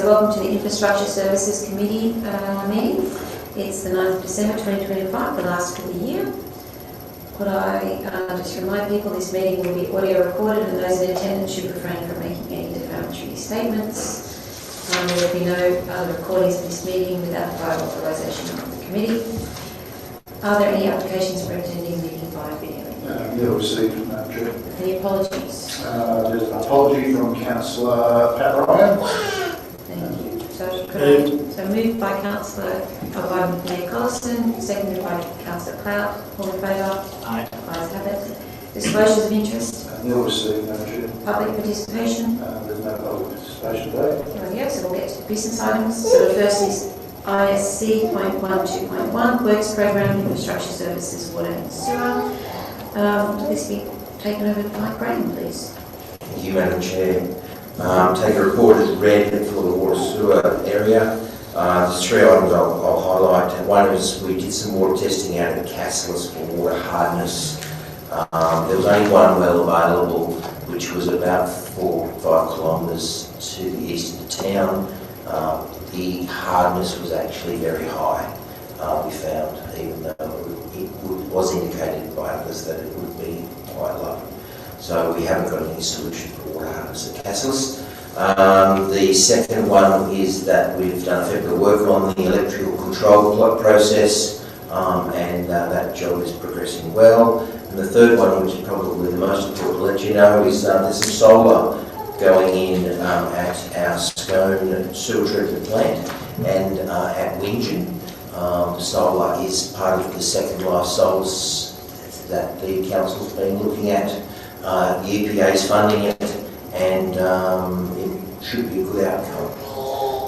So welcome to the Infrastructure Services Committee meeting. It's the 9th of December 2025, the last for the year. Could I just remind people this meeting will be audio recorded and those in attendance should refrain from making any defamatory statements. There will be no other recordings of this meeting without prior authorisation of the committee. Are there any applications for attending the meeting by video? No received, Madam Chair. Any apologies? There's an apology from Councillor Pat Ryan. Thank you. So moved by Councillor, by Mayor Collison, seconded by Councillor Clout. All in favour? Aye. Ayes have it. Disclosures of interest? No received, Madam Chair. Public participation? There's no public participation today. There we go, so we'll get to the business items. So the first is ISC .12.1, Works Program, Infrastructure Services, Water and Sewer. Will this be taken over by Graham, please? Thank you, Madam Chair. Take a report as read for the water sewer area. There's three items I'll highlight. One is we did some water testing out of the Cassilis for water hardness. There was only one well available, which was about 4 or 5 kilometres to the east of the town. The hardness was actually very high, we found, even though it was indicated by others that it would be quite low. So we haven't got any solution for water hardness at Cassilis. The second one is that we've done a fair bit of work on the electrical control process, and that job is progressing well. And the third one, which is probably the most important to let you know, is there's some solar going in at our Scone sewer treatment plant and at Wingen. The solar is part of the Second Life solars that the council's been looking at. The EPA's funding it, and it should be a good outcome.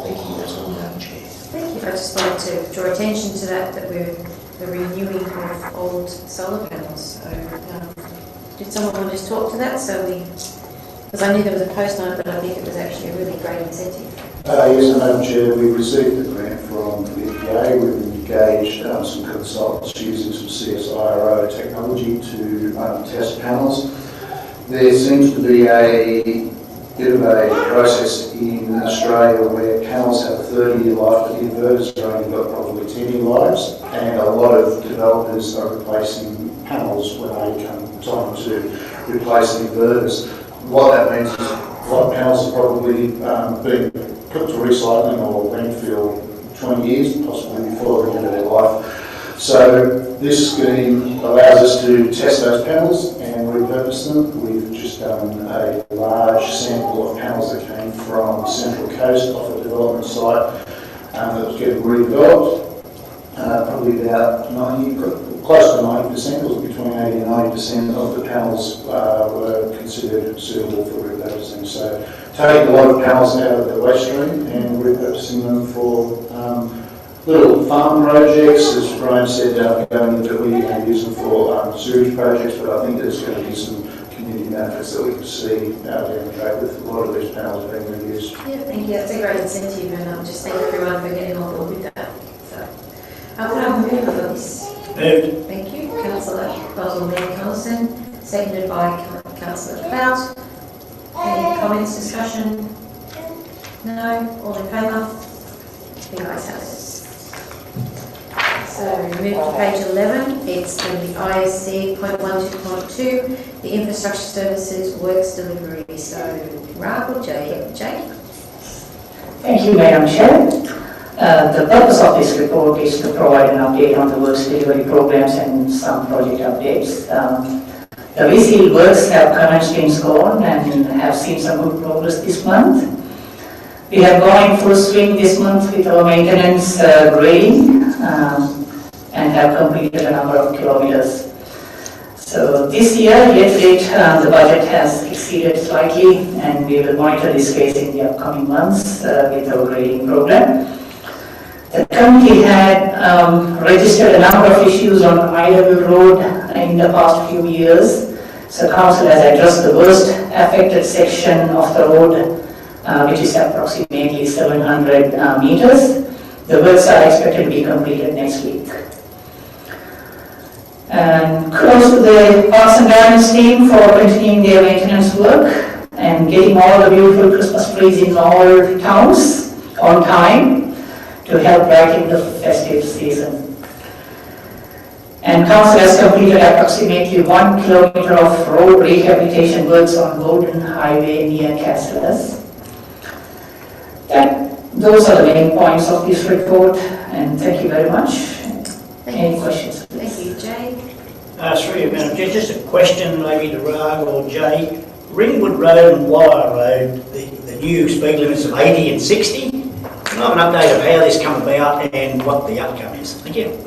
Thank you. That's all, Madam Chair. Thank you. I just wanted to draw attention to that we're the renewing of old solar panels. So, did someone want to just talk to that? Because I knew there was a post on it, but I think it was actually a really great incentive. Yes, Madam Chair, we received the grant from the EPA. We've engaged some consultants using some CSIRO technology to test panels. There seems to be a bit of a process in Australia where panels have a 30-year life, but the inverters have only got probably 10-year lives, and a lot of developers are replacing panels when they come time to replace the inverters. What that means is a lot of panels are probably being put to recycling or landfill 20 years, possibly before the end of their life. So this scheme allows us to test those panels and repurpose them. We've just done a large sample of panels that came from Central Coast off a development site that was getting redeveloped. Probably about 90, close to 90%, or between 80 and 90% of the panels were considered suitable for repurposing. So taking a lot of panels out of the waste stream and repurposing them for little farm projects, as Graham said, going into we can use them for sewage projects, but I think there's going to be some community benefits that we can see out down the track with a lot of these panels being reused. Yeah, thank you. That's a great incentive, and just thank everyone for getting on board with that. So, I'm moving for this. Moved. Thank you, Councillor Mayor Collison, seconded by Councillor Clout. Any comments, discussion? No? All in favour? The ayes have it. So we move to page 11. It's the ISC .12.2, the Infrastructure Services Works Delivery. So, Rob or Jake? Thank you, Madam Chair. The purpose of this report is to provide an update on the works delivery programs and some project updates. The resealed works have commenced in Scone and have seen some good progress this month. We have gone in full swing this month with our maintenance grading and have completed a number of kilometers. So this year, yet to date, the budget has exceeded slightly, and we will monitor this case in the upcoming months with our grading program. The committee had registered a number of issues on Idlewild Road in the past few years. So Council has addressed the worst affected section of the road, which is approximately 700 meters. The works are expected to be completed next week. And kudos to the Parks and Gardens team for continuing their maintenance work and getting all the beautiful Christmas trees in all towns. on time to help brighten the festive season. And council has completed approximately 1 kilometre of road rehabilitation works on Golden Highway near Castellas. Those are the main points of this report, and thank you very much. Any questions? Thank you, Jay. Through you, Madam Chair, just a question maybe to Rag or Jay. Ringwood Road and Wire Road, the new speed limits of 80 and 60. Can I have an update of how this come about and what the outcome is? Thank you.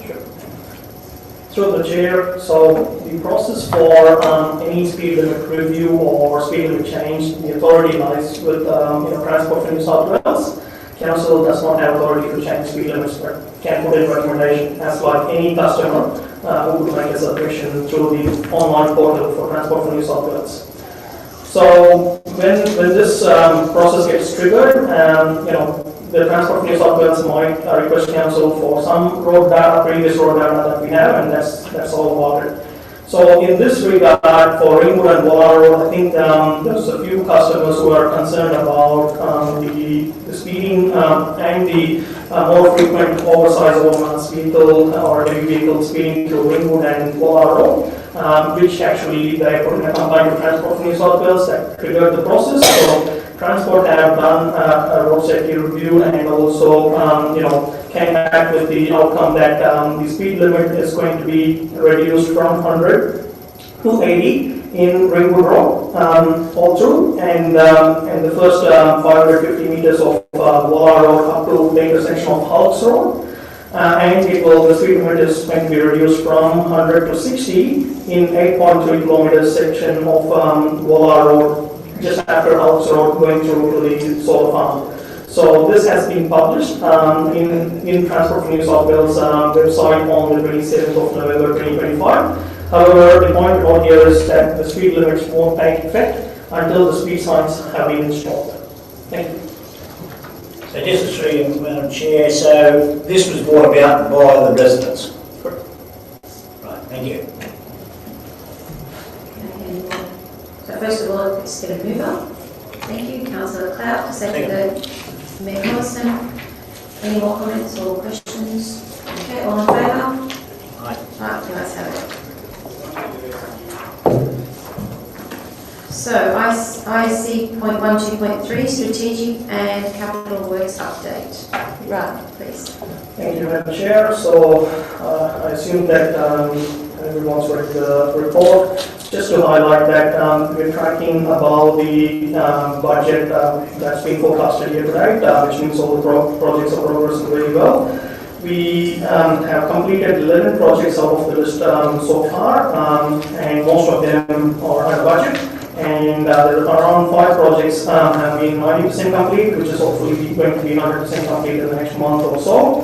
Through the chair, so the process for any speed limit review or speed limit change, the authority lies with Transport for New South Wales. Council does not have authority to change speed limits, but can put in recommendation as like any customer who would make a submission through the online portal for Transport for New South Wales. So when this process gets triggered, the Transport for New South Wales might request council for some road data, previous road data that we have, and that's all about it. So in this regard, for Ringwood and Walla Road, I think there's a few customers who are concerned about the speeding and the more frequent oversized overmass vehicle or heavy vehicle speeding through Ringwood and Walla Road, which actually they put in a complaint to Transport for New South Wales that triggered the process. So Transport have done a road safety review and also came back with the outcome that the speed limit is going to be reduced from 100 to 80 in Ringwood Road all through, and the first 550 meters of Walla Road up to the intersection of Hulks Road. And the speed limit is going to be reduced from 100 to 60 in 8.3 kilometers section of Walla Road, just after Hulks Road going through to the solar farm. So this has been published in Transport for New South Wales website on the 27th of November 2025. However, the point out here is that the speed limits won't take effect until the speed signs have been installed. Thank you. So just to show you, Madam Chair, so this was brought about by the residents. Correct. Right, thank you. So first of all, it's going to move up. Thank you, Councillor Clout. Seconded, Mayor Collison. Any more comments or questions? Okay, all in favour? Right. Right, let's have it. So, IC.12.3, Strategic and Capital Works Update. Right, please. Thank you, Madam Chair. So I assume that everyone's read the report. Just to highlight that we're tracking about the budget that's been forecasted here tonight, which means all the projects are progressing very well. We have completed 11 projects out of the list so far, and most of them are under budget. And there are around 5 projects have been 90% complete, which is hopefully going to be 100% complete in the next month or so.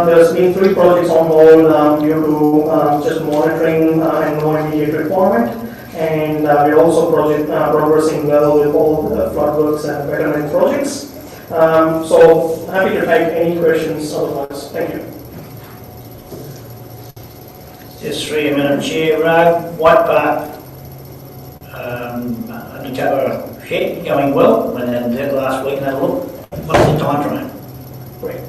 There's been 3 projects on hold due to just monitoring and no immediate requirement. And we're also progressing well with all the flood works and betterment projects. So happy to take any questions otherwise. Thank you. Just through you, Madam Chair, White Park undercover shed going well. Went out there last week and had a look. What's the time frame? Great.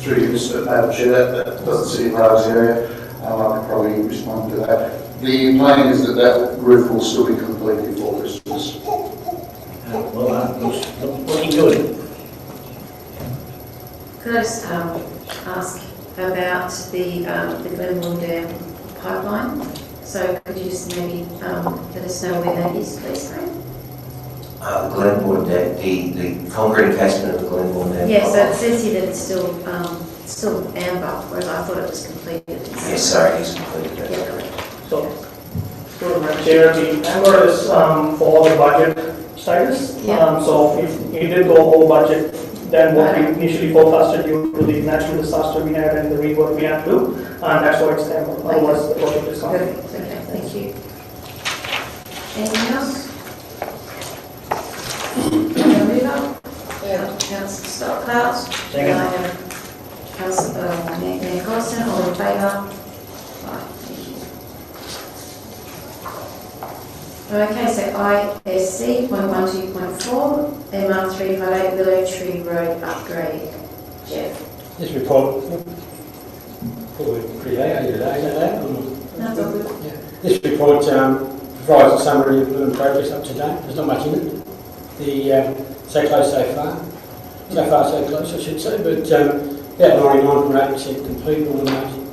Through you, Mr. Madam Chair, that doesn't sit in Rag's area. I can probably respond to that. The plan is that roof will still be complete before Christmas. Looking good. Could I just ask about the Glenmore Dam pipeline? So could you just maybe let us know where that is, please, Graham? The Glenmore Dam, the concrete encasement of the Glenmore Dam. Yeah, so it says here that it's still amber, whereas I thought it was completed. Yes, sorry, it's completed. Yeah, correct. So, Madam Chair, the number is for the budget status. Yeah. So if it did go over budget, then what we initially forecasted due to the natural disaster we had and the rework we had to do, and that's why it's there. Otherwise, the project is complete. Perfect. Okay, thank you. Anything else? Councillor Stockhouse. Second. I have Councillor Mayor Collison, all in favour? Right, thank you. Okay, so ISC 0.12.4, MR 358 Willow Tree Road upgrade. Jeff? This report, probably pretty late today, is that? That's all good. Yeah. This report provides a summary of the progress up to date. There's not much in it. So close so far. So far so close, I should say, but about 99.8% complete on the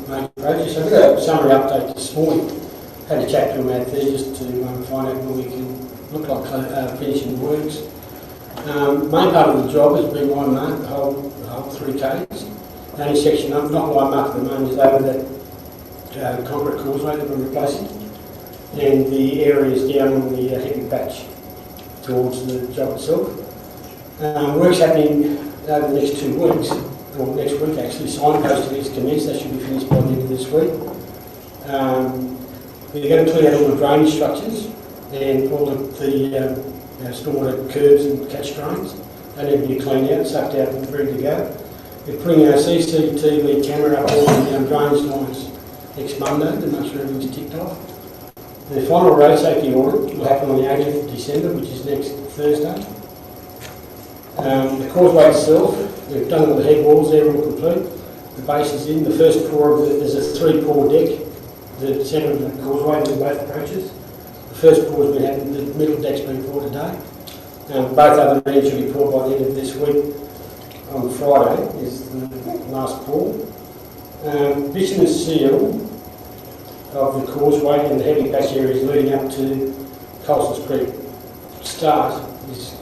major projects. So we've got a summary update this morning. Had a chat to them out there just to find out when we can look like finishing the works. Main part of the job has been line mark, the whole 3Ks. The only section not line mark at the moment is over that concrete causeway that we're replacing, and the areas down on the heavy patch towards the job itself. Work's happening over the next 2 weeks, or next week actually. Signposting is commenced, that should be finished by the end of this week. We're going to clear out all the drainage structures and all of the stormwater curbs and catch drains. They need to be cleaned out, sucked out and ready to go. We're putting our CCTV camera up on the drainage lines next Monday to make sure everything's ticked off. The final road safety audit will happen on the 18th of December, which is next Thursday. The causeway itself, we've done all the head walls, they're all complete. The base is in. The first pour of there's a 3-pour deck, the centre of the causeway with both approaches. The first pour has been happening, the middle deck's been poured today. Both other ends should be poured by the end of this week. On Friday is the last pour. Bitumen seal of the causeway and the heavy patch areas leading up to Colson's Creek start.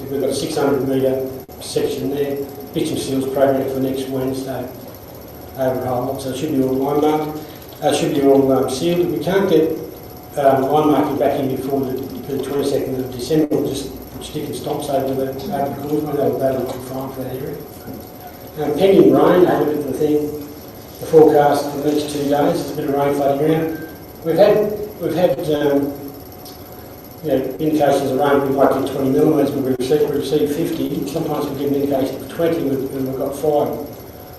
We've got a 600 metre section there. Bitumen seal's programmed for next Wednesday overall, so it should be all line marked. Should be all sealed. If we can't get line marking back in before the 22nd of December, we'll just put stick and stomps over the causeway. That'll be fine for that area. Pending rain, I look at the forecast for the next 2 days. There's a bit of rain flooding around. We've had indications of rain. We might get 20 millimetres, but we received 50. Sometimes we get an indication of 20 when we've got 5.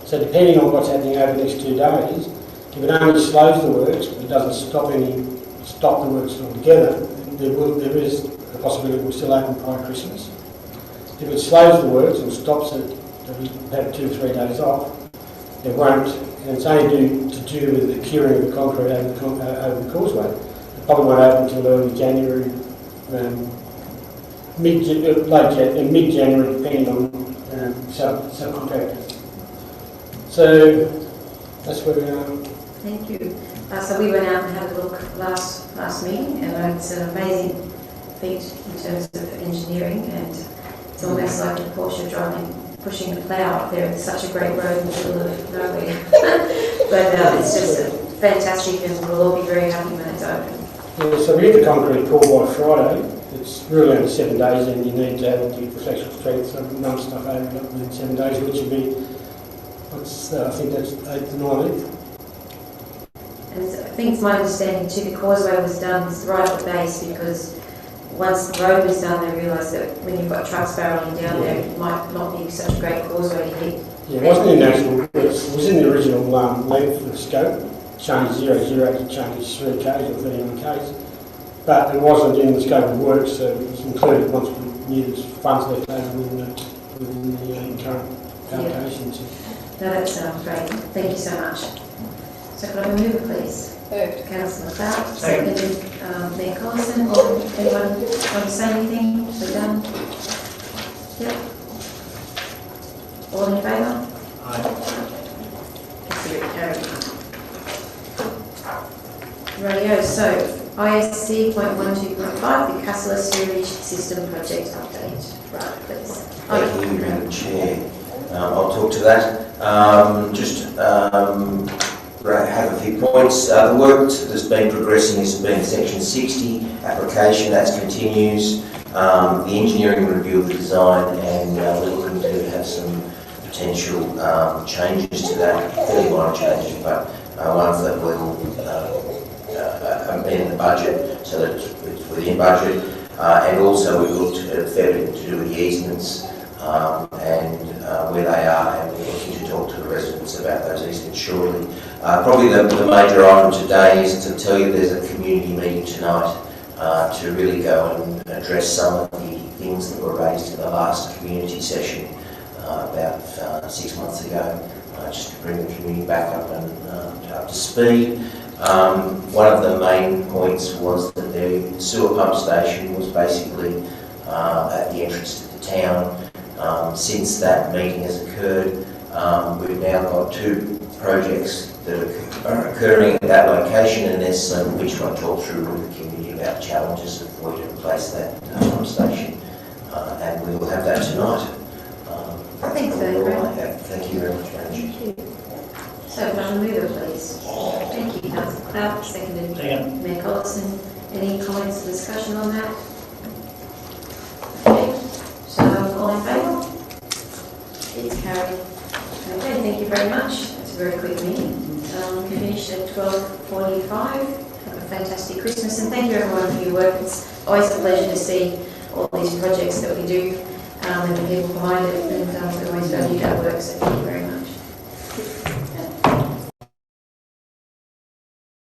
So depending on what's happening over the next 2 days, if it only slows the works, but it doesn't stop the works altogether, there is a possibility we'll still open prior to Christmas. If it slows the works or stops it, we have 2 or 3 days off, it won't, and it's only to do with the curing of the concrete over the causeway. It probably won't open until early January, mid-January, depending on subcontractors. So that's where we are. Thank you. So we went out and had a look last meeting, and it's an amazing feat in terms of engineering, and it's almost like a Porsche pushing a plough up there. It's such a great road in the middle of nowhere. But it's just fantastic, and we'll all be very happy when it's open. Yeah, so we get the concrete poured by Friday. It's really only 7 days, and you need to have it to reflection strength, so run stuff over it within 7 days, which would be, I think that's 8th to 9th. And I think it's my understanding too, the causeway was done right at the base, because once the road was done, they realised that when you've got trucks barrelling down there, it might not be such a great causeway to hit. Yeah, it wasn't in the actual, it was in the original length of the scope, changed 0 to change 3Ks or 31Ks, but it wasn't in the scope of work, so it was included once we knew there's funds left over within the current allocations. No, that's great. Thank you so much. So could I have a mover, please? Moved. Councillor McLeod, seconded Mayor Collison, or anyone want to say anything? We're done? Yep. All in favour? Aye. Consider it carried. Radio, so ISC 0.12.5, the Castler Sewerage System Project update. Right, please. Thank you, Madam Chair. I'll talk to that. Have a few points. The work that's been progressing has been Section 60 application, that continues. The engineering review of the design, and we're looking to have some potential changes to that, fairly minor changes, but ones that will amend the budget so that it's within budget. And also we've looked at a fair bit to do with the easements and where they are, and we're looking to talk to the residents about those easements shortly. Probably the major item today is to tell you there's a community meeting tonight to really go and address some of the things that were raised in the last community session about 6 months ago, just to bring the community back up and up to speed. One of the main points was that the sewer pump station was basically at the entrance to the town. Since that meeting has occurred, we've now got 2 projects that are occurring at that location, and there's some which I talked through with the community about challenges of where to replace that pump station, and we will have that tonight. Thanks, Andrew. Thank you very much, Manager. Thank you. So, can I move it, please? Thank you, Councillor Clark, seconded. Second. Mayor Collison. Any comments or discussion on that? Okay, so all in favour? It's carried. Okay, thank you very much. It's a very quick meeting. We finished at 12:45. Have a fantastic Christmas, and thank you everyone for your work. It's always a pleasure to see all these projects that we do and the people behind it, and we always value our work, so thank you very much.